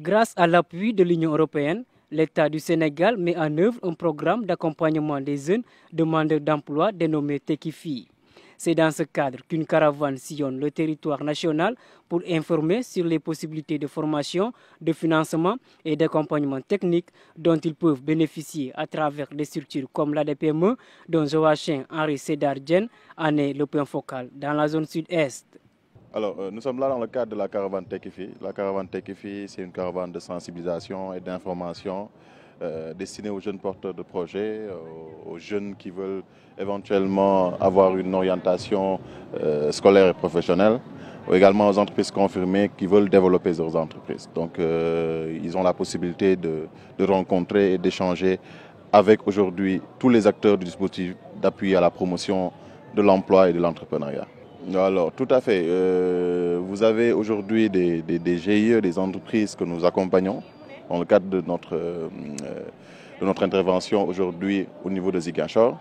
Grâce à l'appui de l'Union européenne, l'État du Sénégal met en œuvre un programme d'accompagnement des jeunes demandeurs d'emploi dénommé Tekifi. C'est dans ce cadre qu'une caravane sillonne le territoire national pour informer sur les possibilités de formation, de financement et d'accompagnement technique dont ils peuvent bénéficier à travers des structures comme l'ADPME, dont Joachim Henri Sédar Diène en est le point focal dans la zone sud-est. Alors, nous sommes là dans le cadre de la caravane Tekifi. La caravane Tekifi, c'est une caravane de sensibilisation et d'information destinée aux jeunes porteurs de projets, aux jeunes qui veulent éventuellement avoir une orientation scolaire et professionnelle, ou également aux entreprises confirmées qui veulent développer leurs entreprises. Donc, ils ont la possibilité de rencontrer et d'échanger avec aujourd'hui tous les acteurs du dispositif d'appui à la promotion de l'emploi et de l'entrepreneuriat. Alors, tout à fait. Vous avez aujourd'hui des GIE, des entreprises que nous accompagnons dans le cadre de notre intervention aujourd'hui au niveau de Ziguinchor.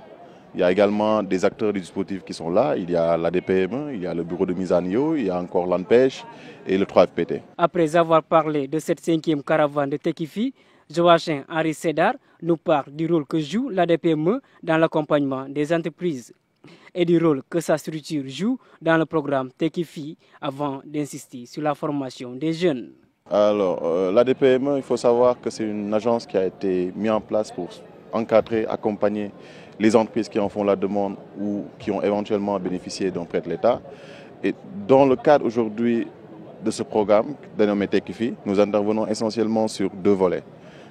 Il y a également des acteurs du dispositif qui sont là. Il y a l'ADPME, il y a le bureau de mise à niveau, il y a encore l'ANPEJ et le 3FPT. Après avoir parlé de cette 5e caravane de Tekifi, Joachim Henri Sédar nous parle du rôle que joue l'ADPME dans l'accompagnement des entreprises et du rôle que sa structure joue dans le programme Tekifi avant d'insister sur la formation des jeunes. Alors, l'ADPME, il faut savoir que c'est une agence qui a été mise en place pour encadrer, accompagner les entreprises qui en font la demande ou qui ont éventuellement bénéficié d'un prêt de l'État. Et dans le cadre aujourd'hui de ce programme dénommé Tekifi, nous intervenons essentiellement sur 2 volets.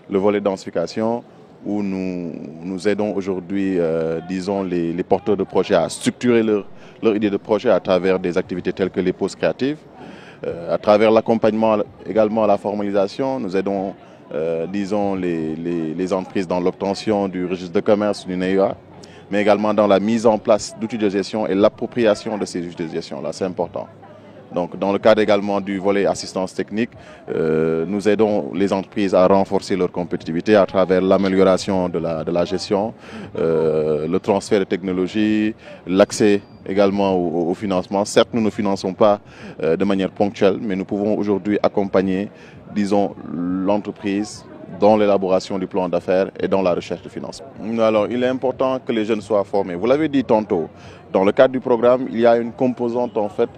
Le volet densification, où nous aidons aujourd'hui, disons, les porteurs de projets à structurer leur idée de projet à travers des activités telles que les pauses créatives. À travers l'accompagnement également à la formalisation, nous aidons, disons, les entreprises dans l'obtention du registre de commerce du NEUA, mais également dans la mise en place d'outils de gestion et l'appropriation de ces outils de gestion-là, c'est important. Donc, dans le cadre également du volet assistance technique, nous aidons les entreprises à renforcer leur compétitivité à travers l'amélioration de la gestion, le transfert de technologies, l'accès également au financement. Certes, nous ne finançons pas de manière ponctuelle, mais nous pouvons aujourd'hui accompagner, disons, l'entreprise dans l'élaboration du plan d'affaires et dans la recherche de financement. Alors, il est important que les jeunes soient formés. Vous l'avez dit tantôt, dans le cadre du programme, il y a une composante en fait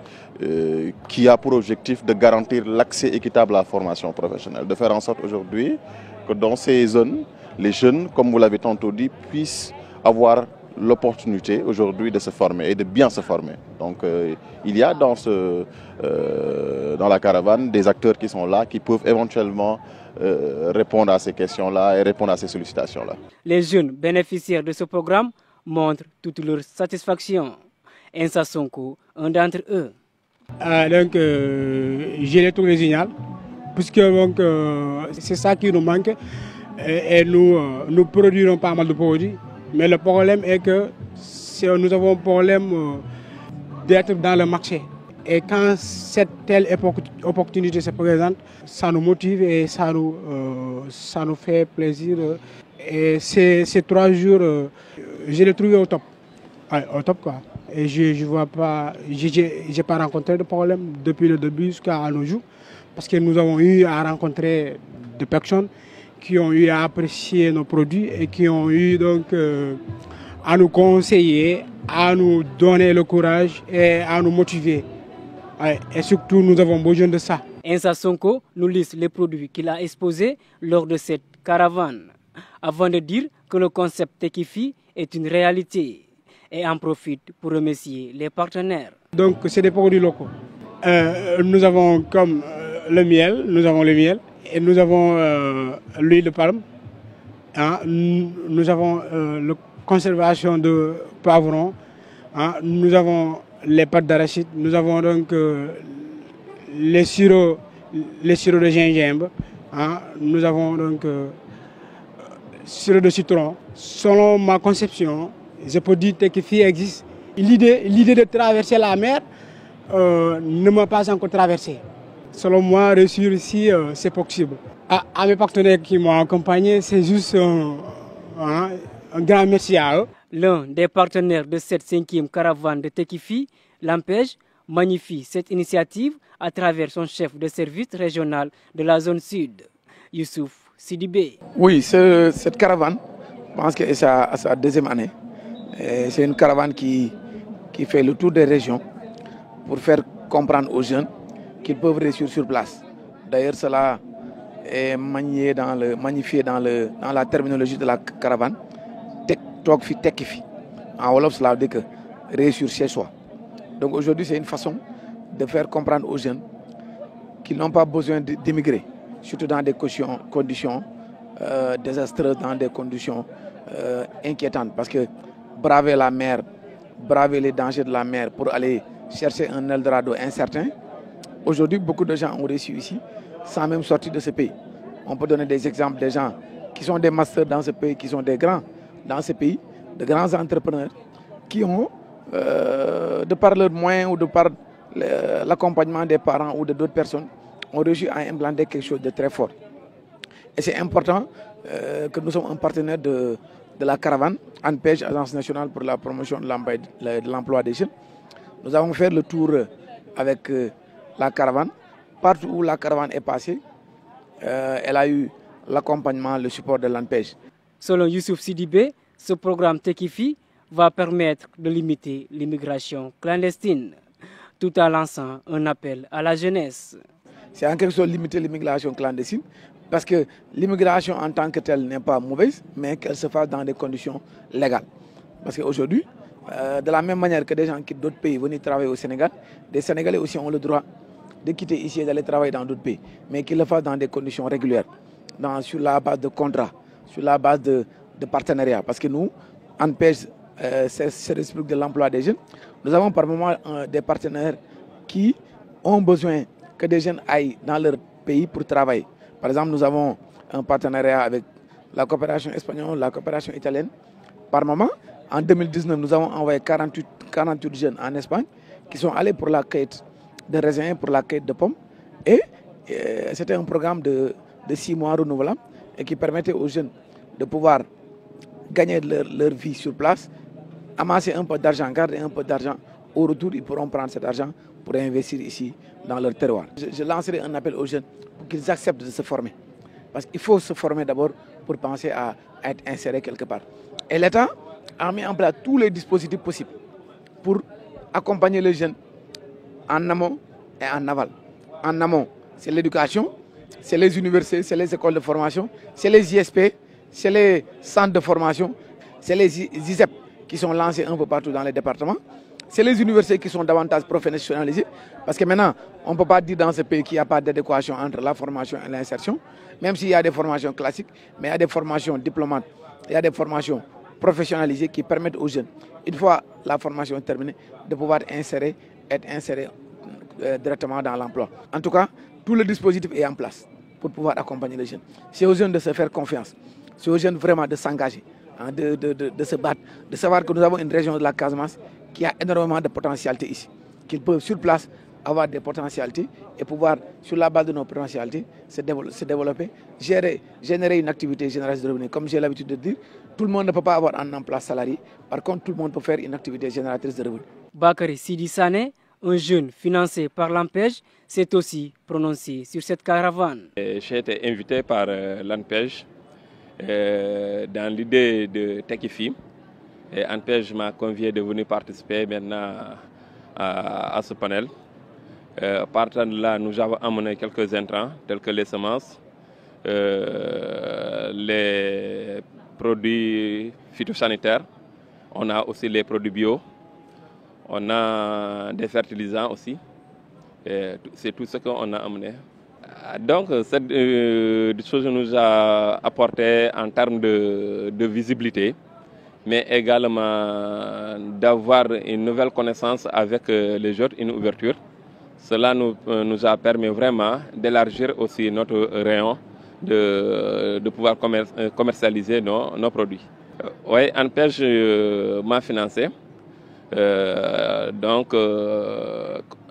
qui a pour objectif de garantir l'accès équitable à la formation professionnelle, de faire en sorte aujourd'hui que dans ces zones, les jeunes, comme vous l'avez tantôt dit, puissent avoir l'opportunité aujourd'hui de se former et de bien se former. Donc il y a dans la caravane des acteurs qui sont là, qui peuvent éventuellement répondre à ces questions-là et répondre à ces sollicitations-là. Les jeunes bénéficiaires de ce programme montrent toute leur satisfaction. Ensa Sonko, un d'entre eux. J'ai les tours régionales, puisque c'est ça qui nous manque et nous produisons pas mal de produits. Mais le problème est que nous avons un problème d'être dans le marché. Et quand cette telle opportunité se présente, ça nous motive et ça nous fait plaisir. Et ces 3 jours, je l'ai trouvé au top. Ouais, au top quoi. Et je vois pas, j'ai pas rencontré de problème depuis le début jusqu'à nos jours. Parce que nous avons eu à rencontrer des personnes qui ont eu à apprécier nos produits et qui ont eu donc à nous conseiller, à nous donner le courage et à nous motiver. Ouais, et surtout, nous avons besoin de ça. Ensa Sonko nous liste les produits qu'il a exposés lors de cette caravane, avant de dire que le concept Tekifi est une réalité et en profite pour remercier les partenaires. Donc, c'est des produits locaux. Nous avons comme le miel, et nous avons l'huile de palme, hein, nous avons la conservation de poivrons, hein, nous avons les pâtes d'arachide, nous avons donc les sirops de gingembre, hein, nous avons donc sirop de citron. Selon ma conception, je peux dire que Tekifi existe. L'idée de traverser la mer ne m'a pas encore traversé. Selon moi, réussir ici, c'est possible. À mes partenaires qui m'ont accompagné, c'est juste un grand merci à eux. L'un des partenaires de cette 5e caravane de Tekifi, l'ANPEJ, magnifie cette initiative à travers son chef de service régional de la zone sud, Youssouf Sidibé. Oui, cette caravane, je pense que c'est à sa deuxième année. C'est une caravane qui fait le tour des régions pour faire comprendre aux jeunes qu'ils peuvent réussir sur place. D'ailleurs, cela est magnifié dans la terminologie de la caravane. Tokfi Tekifi. En Wolof, cela veut dire que réussir chez soi. Donc aujourd'hui, c'est une façon de faire comprendre aux jeunes qu'ils n'ont pas besoin d'immigrer, surtout dans des conditions désastreuses, dans des conditions inquiétantes. Parce que braver la mer, braver les dangers de la mer pour aller chercher un Eldorado incertain, aujourd'hui, beaucoup de gens ont réussi ici sans même sortir de ce pays. On peut donner des exemples des gens qui sont des masters dans ce pays, qui sont des grands dans ce pays, de grands entrepreneurs qui ont, de par leurs moyens ou de par l'accompagnement des parents ou de d'autres personnes, ont réussi à implanter quelque chose de très fort. Et c'est important que nous sommes un partenaire de la caravane, ANPEJ, Agence nationale pour la promotion de l'emploi des jeunes. Nous avons fait le tour avec la caravane. Partout où la caravane est passée, elle a eu l'accompagnement, le support de l'ANPEJ. Selon Youssouf Sidibé, ce programme Tekifi va permettre de limiter l'immigration clandestine, tout en lançant un appel à la jeunesse. C'est en quelque sorte limiter l'immigration clandestine, parce que l'immigration en tant que telle n'est pas mauvaise, mais qu'elle se fasse dans des conditions légales. Parce qu'aujourd'hui, de la même manière que des gens quittent d'autres pays venir travailler au Sénégal, des Sénégalais aussi ont le droit de quitter ici et d'aller travailler dans d'autres pays, mais qu'ils le fassent dans des conditions régulières, sur la base de contrats, sur la base de partenariats. Parce que nous, ANPEJ, Service public de l'emploi des jeunes, nous avons par moment des partenaires qui ont besoin que des jeunes aillent dans leur pays pour travailler. Par exemple, nous avons un partenariat avec la coopération espagnole, la coopération italienne. Par moment, en 2019, nous avons envoyé 48 jeunes en Espagne qui sont allés pour la cueillette de raisins, pour la cueillette de pommes. Et c'était un programme de 6 mois renouvelable et qui permettait aux jeunes de pouvoir gagner leur vie sur place, amasser un peu d'argent, garder un peu d'argent. Au retour, ils pourront prendre cet argent pour investir ici dans leur terroir. Je lancerai un appel aux jeunes pour qu'ils acceptent de se former. Parce qu'il faut se former d'abord pour penser à être inséré quelque part. Et l'État a mis en place tous les dispositifs possibles pour accompagner les jeunes en amont et en aval. En amont, c'est l'éducation, c'est les universités, c'est les écoles de formation, c'est les ISP, c'est les centres de formation, c'est les ISEP qui sont lancés un peu partout dans les départements. C'est les universités qui sont davantage professionnalisées. Parce que maintenant, on ne peut pas dire dans ce pays qu'il n'y a pas d'adéquation entre la formation et l'insertion. Même s'il y a des formations classiques, mais il y a des formations diplômantes, il y a des formations professionnalisées qui permettent aux jeunes, une fois la formation terminée, de pouvoir être insérés directement dans l'emploi. En tout cas, tout le dispositif est en place pour pouvoir accompagner les jeunes. C'est aux jeunes de se faire confiance. C'est aux jeunes vraiment de s'engager, de se battre, de savoir que nous avons une région de la Casamance qui a énormément de potentialités ici, qu'ils peuvent sur place avoir des potentialités et pouvoir, sur la base de nos potentialités, se développer, générer une activité génératrice de revenus. Comme j'ai l'habitude de dire, tout le monde ne peut pas avoir un emploi salarié, par contre tout le monde peut faire une activité génératrice de revenus. Bakary Sidi Sané, un jeune financé par l'ANPEJ, s'est aussi prononcé sur cette caravane. J'ai été invité par l'ANPEJ dans l'idée de Tekifi. ANPEJ m'a convié de venir participer maintenant à ce panel. Partant de là, nous avons amené quelques intrants tels que les semences, les produits phytosanitaires, on a aussi les produits bio, on a des fertilisants aussi. C'est tout ce qu'on a amené. Donc cette chose nous a apporté en termes de visibilité, mais également d'avoir une nouvelle connaissance avec les autres, une ouverture. Cela nous a permis vraiment d'élargir aussi notre rayon, de pouvoir commercialiser nos produits. Oui, ANPEJ m'a financé. Donc,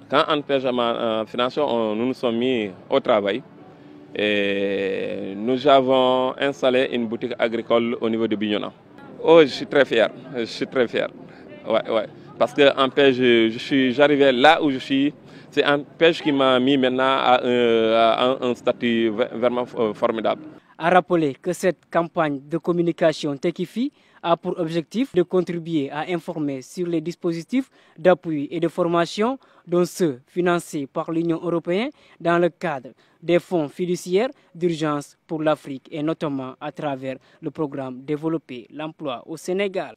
quand ANPEJ m'a financé, nous nous sommes mis au travail. Et nous avons installé une boutique agricole au niveau de Bignona. Oh, je suis très fier. Je suis très fier. Ouais. Parce qu'en pêche, j'arrivais là où je suis. C'est un pêche qui m'a mis maintenant à un statut vraiment formidable. À rappeler que cette campagne de communication Techifi a pour objectif de contribuer à informer sur les dispositifs d'appui et de formation, dont ceux financés par l'Union européenne dans le cadre des fonds fiduciaires d'urgence pour l'Afrique et notamment à travers le programme Développer l'emploi au Sénégal.